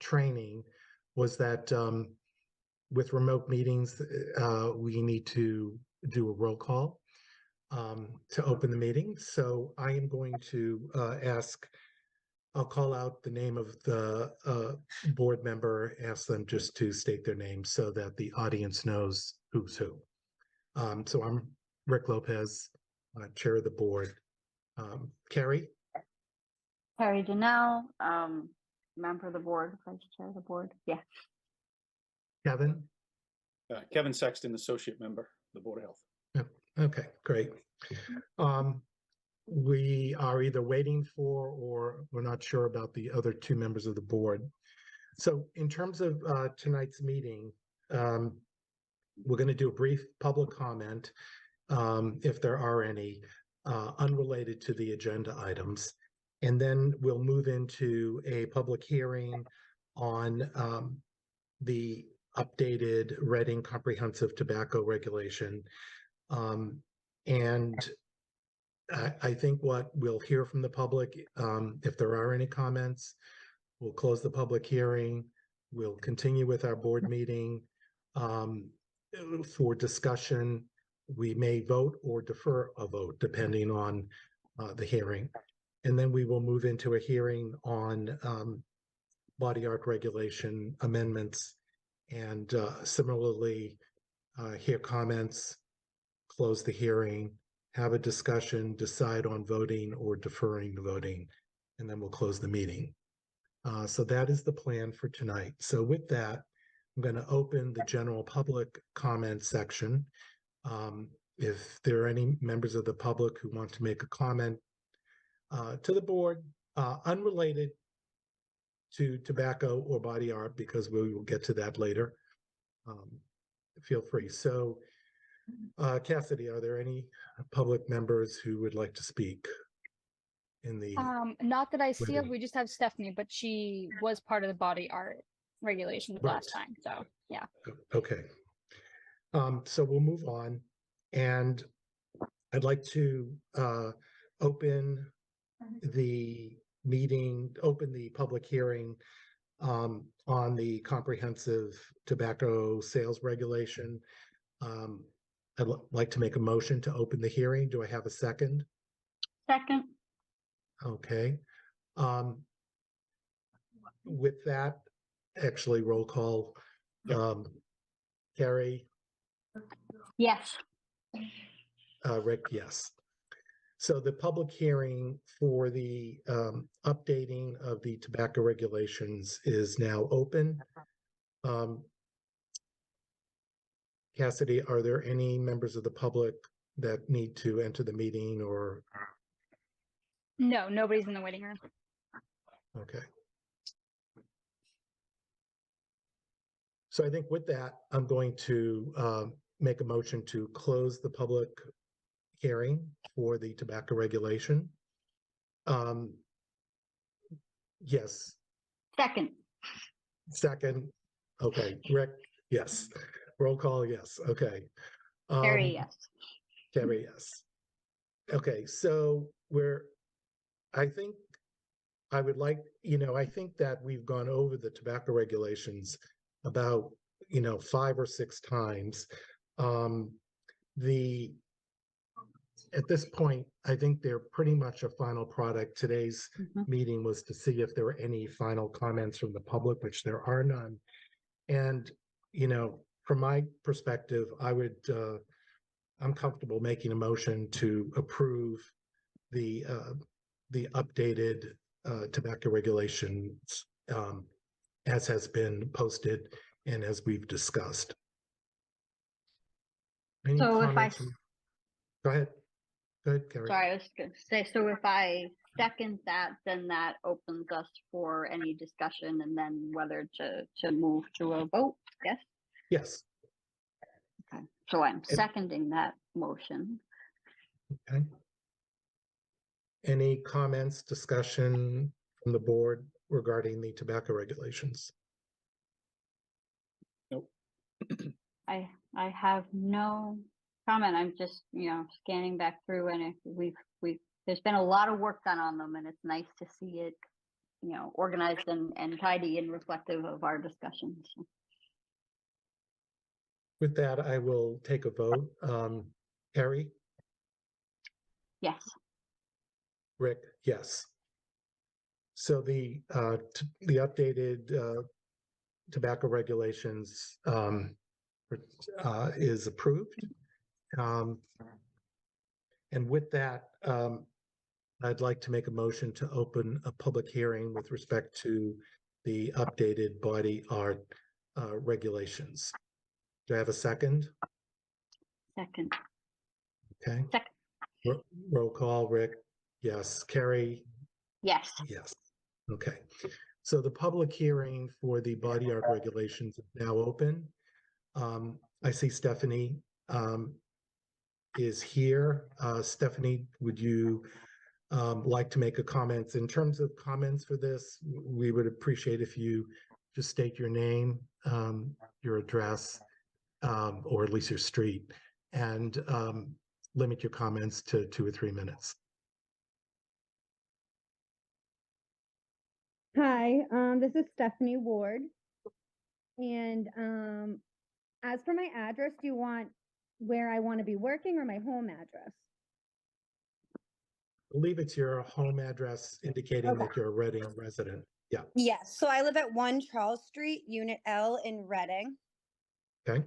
training was that with remote meetings, we need to do a roll call to open the meeting. So I am going to I'll call out the name of the board member, ask them just to state their name so that the audience knows who's who. So I'm Rick Lopez, chair of the board. Carrie? Carrie Janelle, member of the board, vice chair of the board. Yeah. Kevin? Kevin Sexton, associate member of the Board of Health. Yep. Okay, great. We are either waiting for or we're not sure about the other two members of the board. So in terms of tonight's meeting, we're going to do a brief public comment, if there are any, unrelated to the agenda items. And then we'll move into a public hearing on the updated Reading Comprehensive Tobacco Regulation. And I think what we'll hear from the public, if there are any comments, we'll close the public hearing. We'll continue with our board meeting for discussion. We may vote or defer a vote depending on the hearing. And then we will move into a hearing on body art regulation amendments and similarly hear comments, close the hearing, have a discussion, decide on voting or deferring the voting, and then we'll close the meeting. So that is the plan for tonight. So with that, I'm going to open the general public comment section. If there are any members of the public who want to make a comment to the board, unrelated to tobacco or body art, because we will get to that later, feel free. So Cassidy, are there any public members who would like to speak in the not that I see of. We just have Stephanie, but she was part of the body art regulations last time, so yeah. Okay. So we'll move on, and I'd like to open the meeting, open the public hearing on the comprehensive tobacco sales regulation. I'd like to make a motion to open the hearing. Do I have a second? Second. Okay. With that, actually roll call. Carrie? Yes. Rick, yes. So the public hearing for the updating of the tobacco regulations is now open. Cassidy, are there any members of the public that need to enter the meeting or? No, nobody's in the waiting room. Okay. So I think with that, I'm going to make a motion to close the public hearing for the tobacco regulation. Yes. Second. Second. Okay. Rick, yes. Roll call, yes. Okay. Carrie, yes. Carrie, yes. Okay, so I think I would like, I think that we've gone over the tobacco regulations about, 5 or 6 times. At this point, I think they're pretty much a final product. Today's meeting was to see if there were any final comments from the public, which there are none. And, from my perspective, I'm comfortable making a motion to approve the updated tobacco regulations as has been posted and as we've discussed. Any So if comments? Go ahead. Go ahead, Carrie. Sorry, I was going to say, so if I second that, then that opens us for any discussion and then whether to move to a vote, yes? Yes. Okay, so I'm seconding that motion. Okay. Any comments, discussion from the board regarding the tobacco regulations? Nope. I have no comment. I'm just, scanning back through, and there's been a lot of work done on them, and it's nice to see it, organized and tidy and reflective of our discussions. With that, I will take a vote. Harry, Yes. Rick, yes. So the updated tobacco regulations is approved. And with that, I'd like to make a motion to open a public hearing with respect to the updated body art regulations. Do I have a second? Second. Okay. Second. Roll call, Rick. Yes. Carrie? Yes. Yes. Okay. So the public hearing for the body art regulations is now open. I see Stephanie is here. Stephanie, would you like to make a comment? In terms of comments for this, we would appreciate if you just state your name, your address, or at least your street, and limit your comments to 2 or 3 minutes. Hi, this is Stephanie Ward. And as for my address, do you want where I want to be working or my home address? I believe it's your home address indicating that you're a Reading resident. Yeah. Yes, so I live at 1 Charles Street, Unit L in Reading. Okay.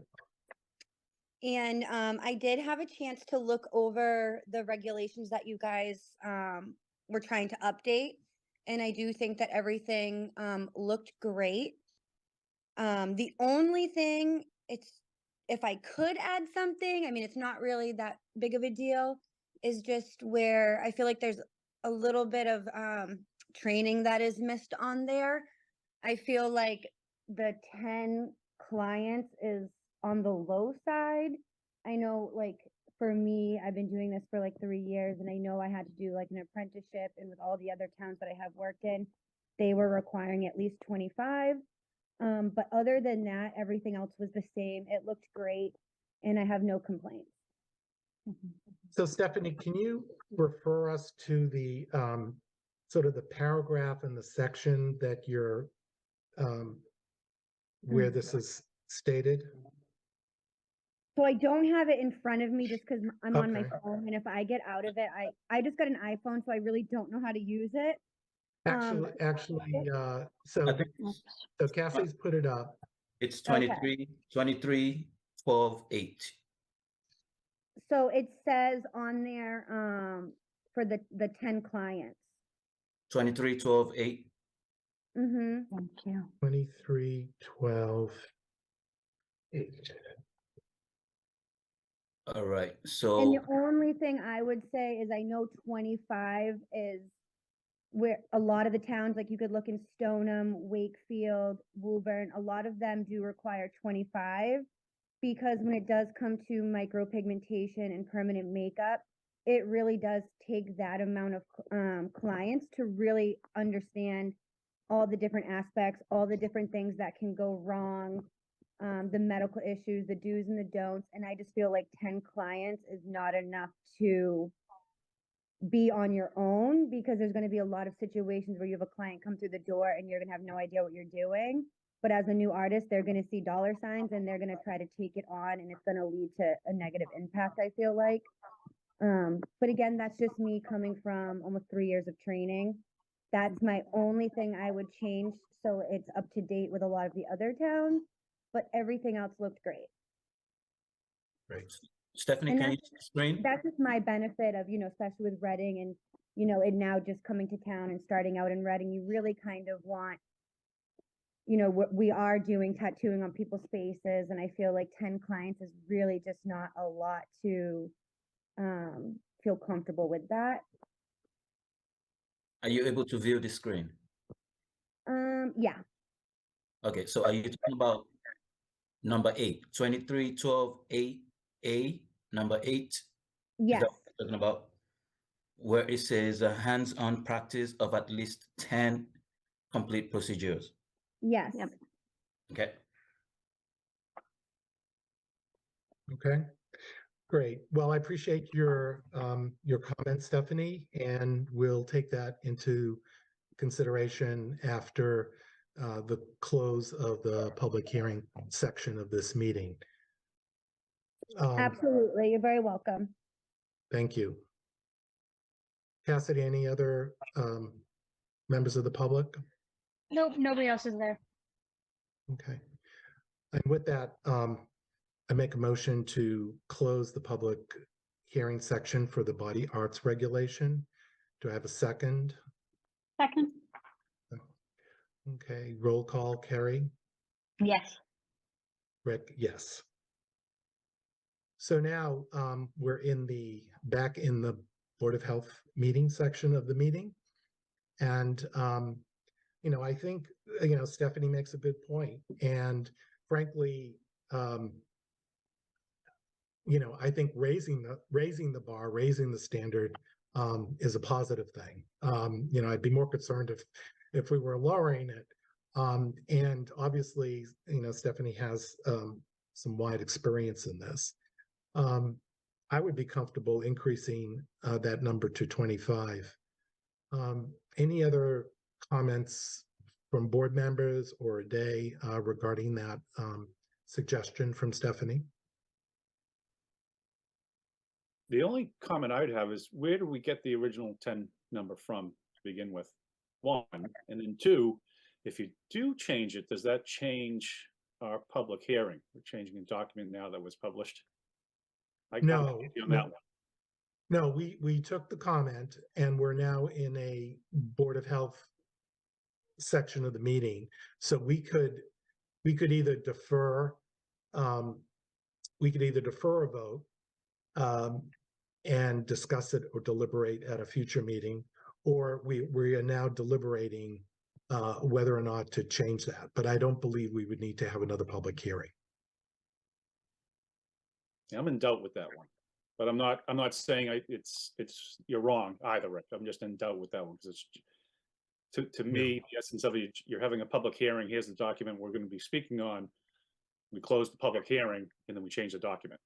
And I did have a chance to look over the regulations that you guys were trying to update. And I do think that everything looked great. The only thing, if I could add something, I mean, it's not really that big of a deal, is just where I feel like there's a little bit of training that is missed on there. I feel like the 10 clients is on the low side. I know, like, for me, I've been doing this for like 3 years, and I know I had to do like an apprenticeship, and with all the other towns that I have worked in, they were requiring at least 25. But other than that, everything else was the same. It looked great, and I have no complaints. So Stephanie, can you refer us to the sort of the paragraph in the section that you're where this is stated? So I don't have it in front of me just because I'm on my Okay. phone, and if I get out of it, I just got an iPhone, so I really don't know how to use it. Actually, I so think Cassie's put it up. it's Okay. 23, 12, 8. So it says on there for the 10 clients. 23, 12, 8. Mm-hmm. Thank you. 23, 12, 8. All right. And So the only thing I would say is I know 25 is where a lot of the towns, like you could look in Stoneham, Wakefield, Woburn, a lot of them do require 25, because when it does come to micropigmentation and permanent makeup, it really does take that amount of clients to really understand all the different aspects, all the different things that can go wrong, the medical issues, the do's and the don'ts. And I just feel like 10 clients is not enough to be on your own, because there's going to be a lot of situations where you have a client come through the door and you're going to have no idea what you're doing. But as a new artist, they're going to see dollar signs and they're going to try to take it on, and it's going to lead to a negative impact, I feel like. But again, that's just me coming from almost 3 years of training. That's my only thing I would change, so it's up to date with a lot of the other towns, but everything else looked great. Right. Stephanie, And can you see the screen? That's just my benefit of, especially with Reading and, it now just coming to town and starting out in Reading, you really kind of want, we are doing tattooing on people's faces, and I feel like 10 clients is really just not a lot to feel comfortable with that. Are you able to view the screen? Yeah. Okay. So are you talking about number 8, 23, 12, 8, A, number 8? Is Yes. that what you're talking about? Where it says a hands-on practice of at least 10 complete procedures. Yes. Yep. Okay. Okay. Great. Well, I appreciate your comments, Stephanie, and we'll take that into consideration after the close of the public hearing section of this meeting. Absolutely, you're very welcome. Thank you. Cassidy, any other members of the public? Nope, nobody else is there. Okay. And with that, I make a motion to close the public hearing section for the body arts regulation. Do I have a second? Second? Okay, roll call, Carrie? Yes. Rick, yes. So now we're back in the Board of Health meeting section of the meeting. And, I think, Stephanie makes a good point. And frankly, I think raising the bar, raising the standard is a positive thing. I'd be more concerned if we were lowering it. And obviously, Stephanie has some wide experience in this. I would be comfortable increasing that number to 25. Any other comments from board members or Day regarding that suggestion from Stephanie? The only comment I'd have is, where do we get the original 10 number from to begin with? One, and then two, if you do change it, does that change our public hearing? We're changing a document now that was published. No, on that one. No, we took the comment and we're now in a Board of Health section of the meeting. So we could either defer, a vote and discuss it or deliberate at a future meeting, or we are now deliberating whether or not to change that. But I don't believe we would need to have another public hearing. I'm in doubt with that one, but I'm not saying it's you're wrong either, Rick. I'm just in doubt with that one because it's to me, the essence of it, you're having a public hearing. Here's the document we're going to be speaking on. We close the public hearing and then we change the document.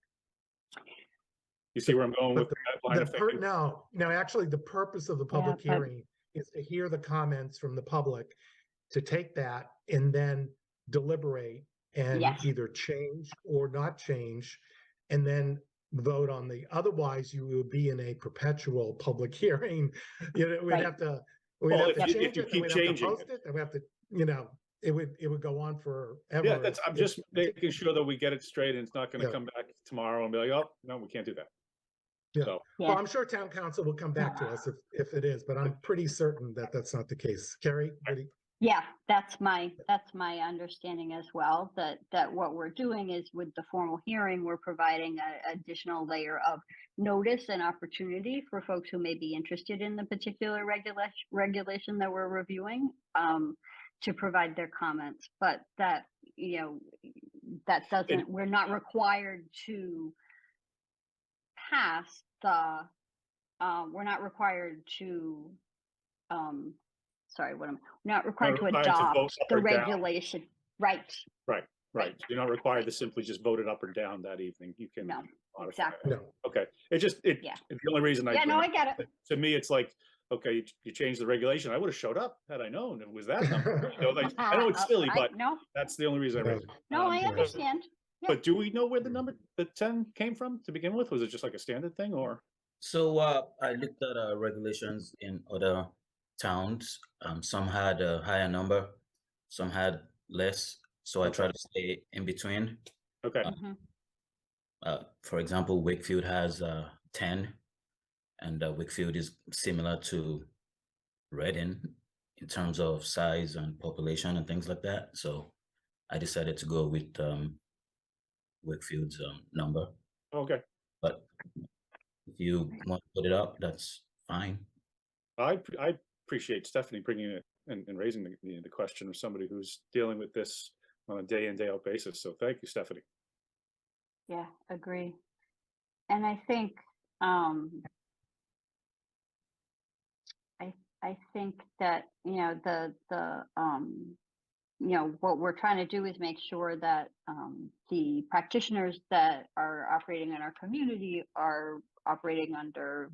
You see where I'm going with that line of thinking? No, actually, the purpose of the public hearing is to hear the comments from the public, to take that and then deliberate and either change or not change, and then vote on the. Otherwise, you will be in a perpetual public hearing. We'd have to. We'd have to change it. We'd have to post it. And we have to. It would go on forever. Yeah, I'm just making sure that we get it straight, and it's not going to come back tomorrow and be like, oh no, we can't do that. Yeah. So. Well, I'm sure town council will come back to us if it is, but I'm pretty certain that that's not the case. Carrie? Yeah, that's my understanding as well, that what we're doing is with the formal hearing, we're providing an additional layer of notice and opportunity for folks who may be interested in the particular regulation that we're reviewing to provide their comments. But that, that doesn't, we're not required to pass we're not required to we're not required to adopt the regulation. Right. You're not required to simply just vote it up or down that evening. You can No, modify exactly. it. Okay. It's the only reason I get it. To me, it's like, okay, you changed the regulation. I would have showed up had I known it was that number. I know it's silly, but that's the only reason I raised it. No, I understand. But do we know where the 10 came from to begin with? Was it just like a standard thing, or? So I looked at regulations in other towns. Some had a higher number, some had less. So I try to stay in between. Okay. For example, Wakefield has 10, and Wakefield is similar to Reading in terms of size and population and things like that. So I decided to go with Wakefield's number. Okay. But if you want to put it up, that's fine. I appreciate Stephanie bringing it and raising the question of somebody who's dealing with this on a day in, day out basis. So thank you, Stephanie. Yeah, agree. And I think I think that what we're trying to do is make sure that the practitioners that are operating in our community are operating under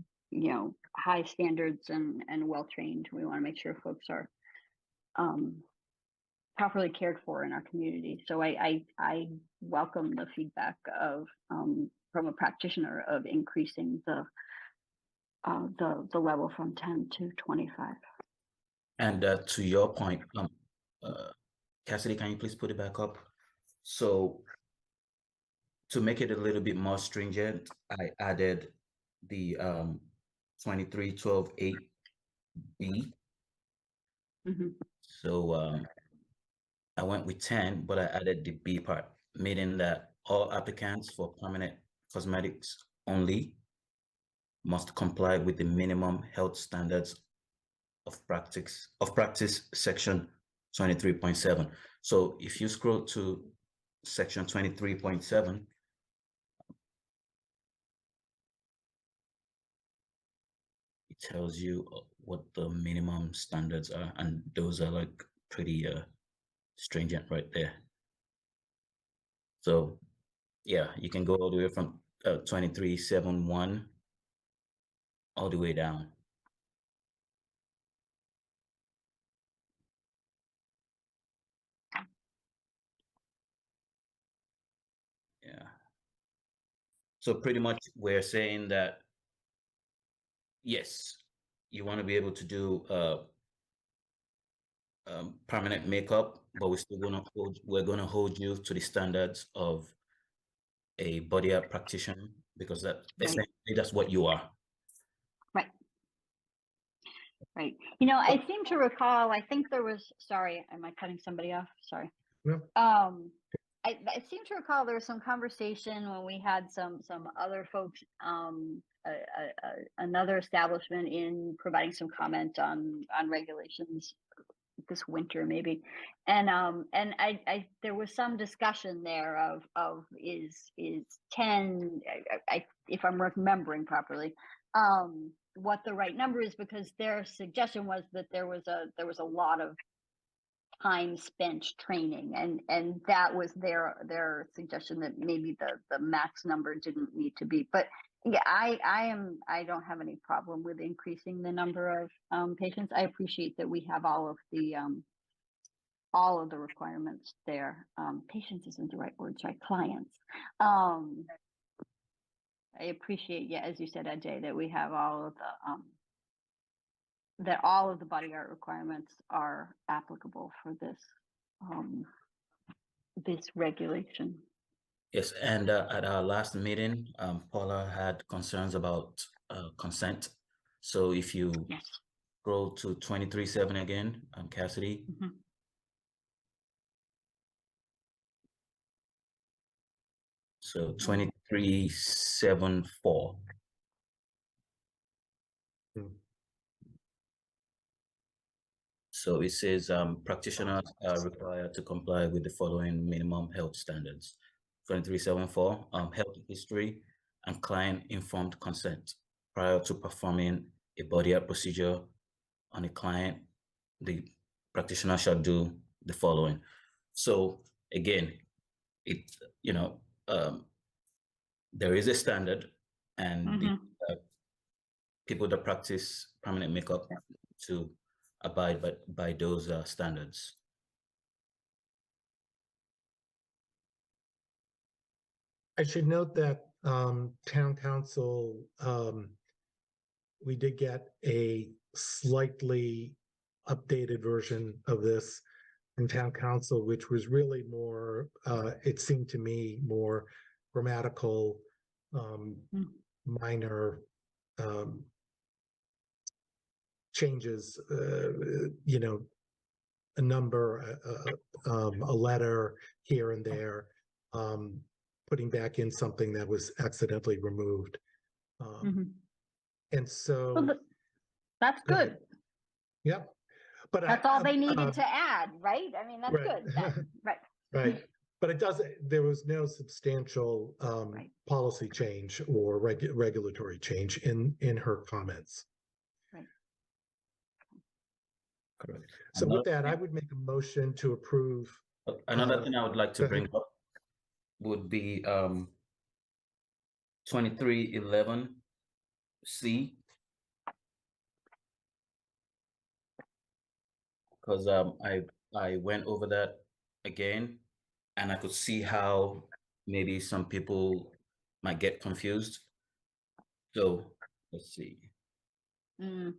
high standards and well-trained. We want to make sure folks are properly cared for in our community. So I welcome the feedback of from a practitioner of increasing the level from 10 to 25. And to your point, Cassidy, can you please put it back up? So to make it a little bit more stringent, I added the 23.12.8B. So I went with 10, but I added the B part, meaning that all applicants for permanent cosmetics only must comply with the minimum health standards of practice section 23.7. So if you scroll to section 23.7, it tells you what the minimum standards are, and those are like pretty stringent right there. So yeah, you can go all the way from 23.7.1 all the way down. Yeah. So pretty much we're saying that, yes, you want to be able to do permanent makeup, but we're going to hold you to the standards of a body art practitioner, because essentially that's what you are. Right. Right. I seem to recall, I think there was, sorry, am I cutting somebody off? Sorry. No. I seem to recall there was some conversation when we had some other folks, another establishment in providing some comment on regulations this winter maybe, and I there was some discussion there of is 10, if I'm remembering properly, what the right number is, because their suggestion was that there was a lot of time spent training, and that was their suggestion, that maybe the max number didn't need to be. But yeah, I don't have any problem with increasing the number of patients. I appreciate that we have all of the requirements there. Patients isn't the right word, sorry, clients. I appreciate, yeah, as you said, Ajay, that we have all of the that all of the body art requirements are applicable for this this regulation. Yes, and at our last meeting, Paula had concerns about consent. So if you scroll to 23.7 again, Cassidy. So 23.7.4. So it says practitioners are required to comply with the following minimum health standards. 23.7.4, health history and client-informed consent. Prior to performing a body art procedure on a client, the practitioner shall do the following. So again, there is a standard, and the people that practice permanent makeup to abide by those standards. I should note that town council, we did get a slightly updated version of this from town council, which was really more, it seemed to me, more grammatical, minor changes, a number, a letter here and there, putting back in something that was accidentally removed. And so well, that's good. Yeah, but that's all they needed to add, right? I mean, that's right. good then. Right. Right. But there was no substantial policy change or regulatory change in her comments. Right. Correct. So with that, I would make a motion to approve. Another thing I would like to bring up would be 23.11C. because I went over that again, and I could see how maybe some people might get confused. So let's see. Mm,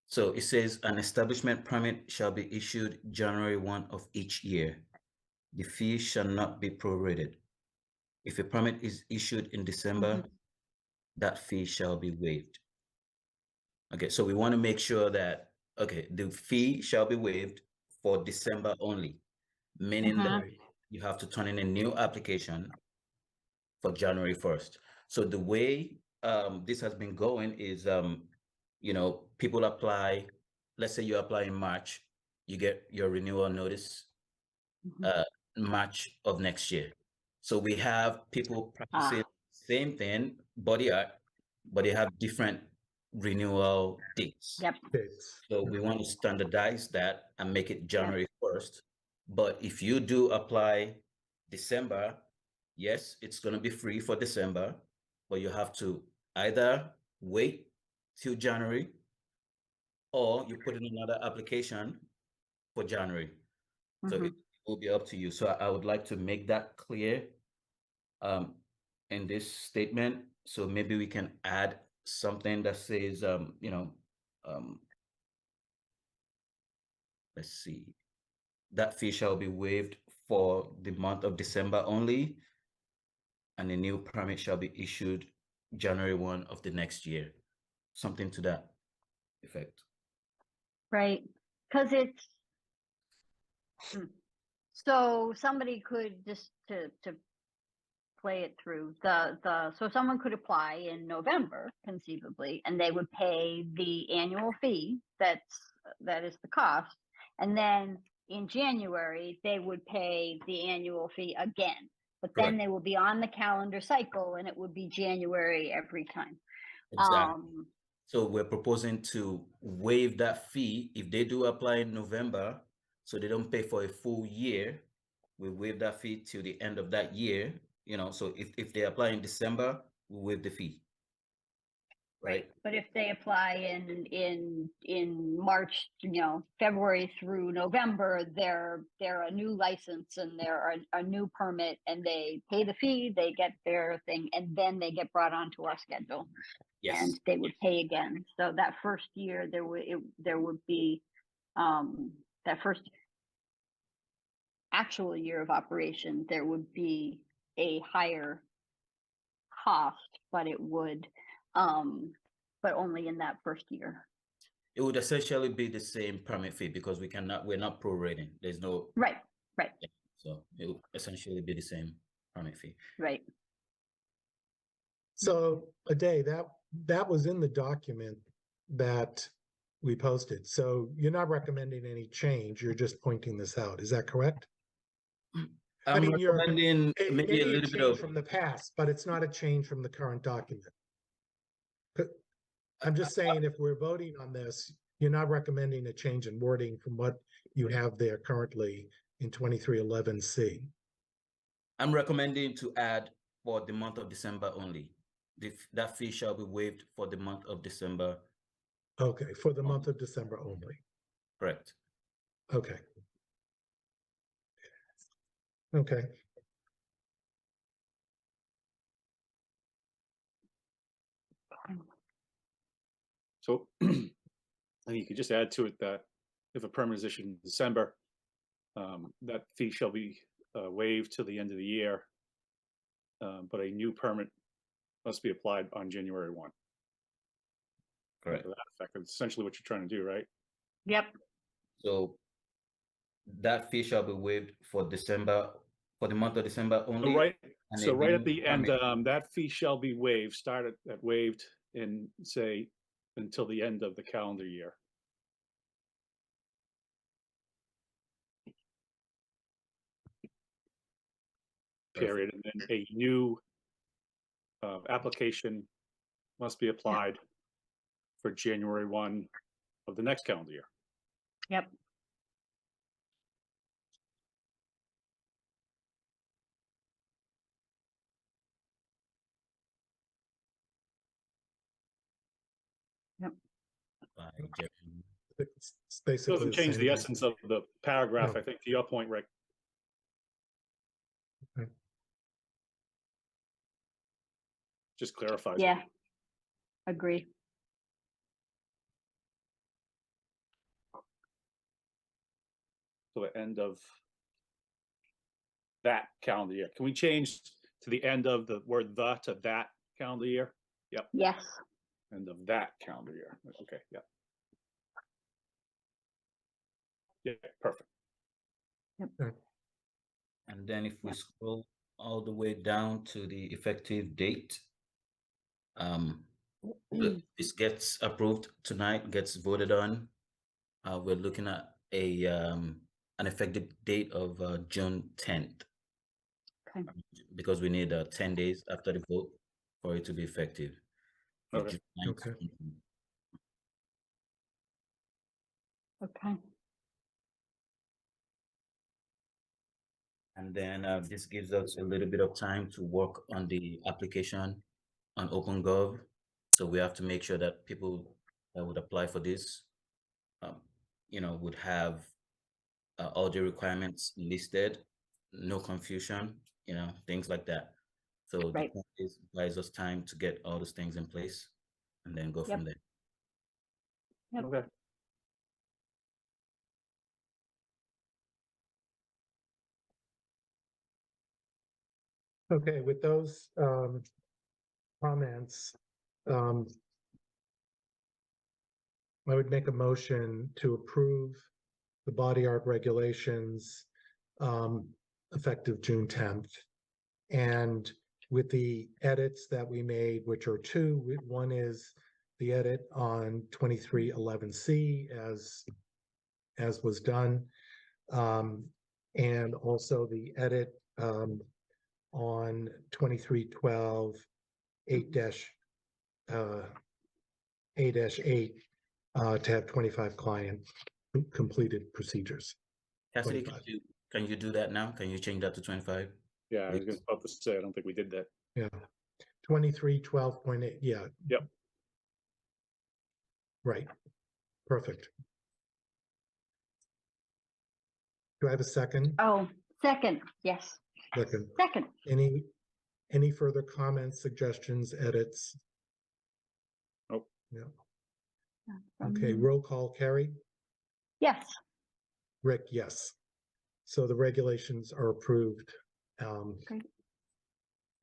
So it says an establishment permit shall be issued January 1 of each year. The fee shall not be prorated. If a permit is issued in December, that fee shall be waived. Okay, so we want to make sure that, okay, the fee shall be waived for December only, meaning that Right. you have to turn in a new application for January 1st. So the way this has been going is, you know, people apply, let's say you apply in March, you get your renewal notice mhm. March of next year. So we have people practicing Ah, same thing, body art, but they have different renewal dates. yep, Dates. So we want to standardize that and make it yep, January 1st. But if you do apply December, yes, it's going to be free for December, but you have to either wait till January or you put in another application for January. So mhm. it will be up to you. So I would like to make that clear in this statement. So maybe we can add something that says, you know, let's see, that fee shall be waived for the month of December only, and a new permit shall be issued January 1 of the next year. Something to that effect. Right, because it's, hmm. So somebody could just to play it through so someone could apply in November conceivably, and they would pay the annual fee that is the cost, and then in January they would pay the annual fee again, but then Correct. they will be on the calendar cycle and it would be January every time. Exactly. So we're proposing to waive that fee if they do apply in November, so they don't pay for a full year. We waive that fee till the end of that year. You know, so if they apply in December, we waive the fee. Right. But if they apply in March, February through November, they're a new license and they're a new permit, and they pay the fee, they get their thing, and then they get brought onto our schedule, Yes. and they would pay again. So that first year, there would be that first actual year of operation, there would be a higher cost, but it would but only in that first year. It would essentially be the same permit fee because we're not prorating. There's no. Right. So it would essentially be the same permit fee. Right. So Aday, that was in the document that we posted. So you're not recommending any change. You're just pointing this out. Is that correct? I'm you're recommending It maybe may a be a little bit change of. from the past, but it's not a change from the current document. I'm just saying, if we're voting on this, you're not recommending a change in wording from what you have there currently in 2311C. I'm recommending to add for the month of December only. That fee shall be waived for the month of December. Okay, for the month of December only. Correct. Okay. Okay. So I think you could just add to it that if a permit is issued in December, that fee shall be waived till the end of the year, but a new permit must be applied on January 1. Correct. To that effect. That's essentially what you're trying to do, right? Yep. So that fee shall be waived for December, for the month of December only. So right at the end, permit. that fee shall be waived, start at waived in, say, until the end of the calendar year. Period. And then a new application must be applied for January 1 of the next calendar year. Yep. By January. basically Doesn't the change same the thing. essence of the paragraph, No. I think, to your point, Rick. Okay. Just clarifies. it. Yeah. Agree. To the end of that calendar year. Can we change to the end of the word "the" to that calendar year? Yep, Yes. end of that calendar year. Okay, yep. Yeah, perfect. And then if we scroll all the way down to the effective date, if this gets approved tonight, gets voted on, we're looking at an effective date of June 10th, Okay. because we need 10 days after the vote for it to be effective. Okay. June 9th. Okay. Okay. And then this gives us a little bit of time to work on the application on OpenGov. So we have to make sure that people that would apply for this, would have all the requirements listed, no confusion, things like that. So Right. this buys us time to get all those things in place and then go Yep. from there. Yep. Okay. Okay, with those comments, I would make a motion to approve the body art regulations effective June 10th. And with the edits that we made, which are two, one is the edit on 2311C as was done, and also the edit on 2312 8-8 to have 25 client completed procedures. Cassidy, 25. can you do that now? Can you change that to 25? Yeah, I was Please. about to say, I don't think we did that. Yeah. 2312.8. Yeah. Yep. Right. Perfect. Do I have a second? Oh, second. Yes. Second. Second. Any further comments, suggestions, edits? Nope. No. From Okay, me. roll call, Carrie? Yes. Rick, yes. So the regulations are approved Great.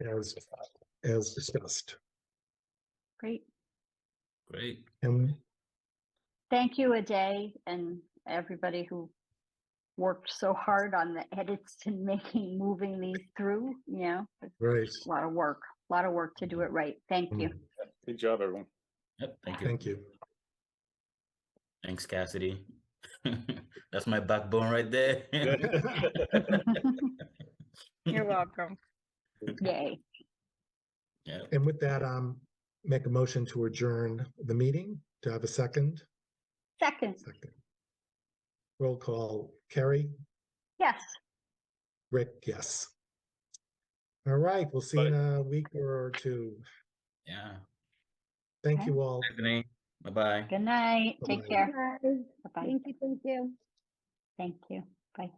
as discussed. Great. Great. And Thank you, Aday, and everybody who worked so hard on the edits and moving these through. It's right. a lot of work to do it right. Thank you. Good job, everyone. Yep, thank you. Thank you. Thanks, Cassidy. That's my backbone right there. You're welcome. Yay. Yeah. And with that, make a motion to adjourn the meeting. Do I have a second? Second. Second. Roll call, Carrie? Yes. Rick, yes. All right, we'll see you in a week or two. Yeah. Thank Okay. you all. Anthony, bye-bye. Good night. Take Bye-bye. care. Bye. Bye-bye. Thank you. Thank you. Bye.